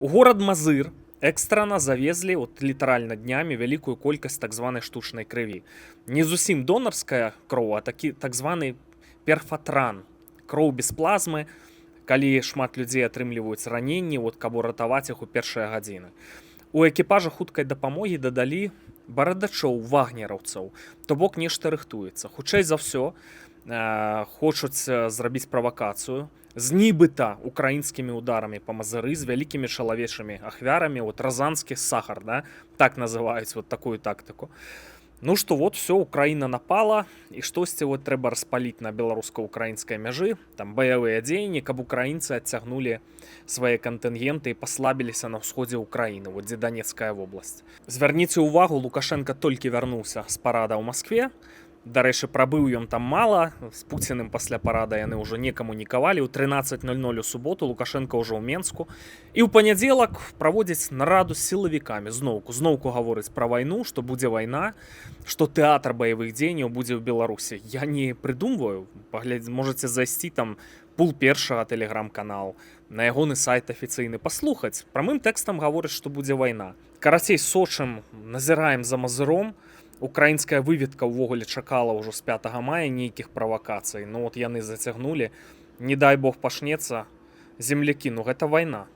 У горад Мазыр экстрана завезлі літаральна днямі вялікую колькасць так званай штучнай крыві. Не зусім донарская кроў, а так званы перфатран, кроў без плазмы, калі шмат людзей атрымліваюць раненні, каб уратаваць іх у першыя гадзіны. У экіпажа хуткай дапамогі дадалі барадачоў, вагнераўцаў, то бок нешта рыхтуецца. Хутчэй за ўсё, хочуць зрабіць правакацыю з нібыта украінскімі ударамі па Мазыры, з вялікімі чалавечымі ахвярамі, разанскі сахар, да? Так называюць такую тактыку. Ну што все, Украіна напала, і штосьці трэба распаліць на беларуска-украінскай мяжы, там баявыя дзеянні, каб украінцы адцягнулі свае кантынгенты і паслабіліся на ўсходзе ўкраіны, дзе Данецкая вобласць. Звярніце ўвагу, Лукашенка толькі вярнуўся з парада ў Маскве. Дарэчы, прабыў ён там мала, з Пуціным пасля парада яны ўжо не камунікавалі. У 13:00 у суботу Лукашенка ўжо ў Менску. І ў панядзелак праводзіць нараду з сілавікамі. Зноўку гаворыць пра вайну, што будзе вайна, што тэатр баявых дзеянняў будзе ў Беларусі. Я не прыдумваю, можаце зайсці там пул першага тэлеграм-канал, на ягоны сайт афіцыйны паслухаць. Прамым тэкстам гаворыць, што будзе вайна. Карацей, сочым, назіраем за Мазыром. Украінская выведка ўвогуле чакала ўжо з 5 мая нейкіх правакацый. Яны зацягнулі. Не дай бог пачнецца, землякі, гэта вайна.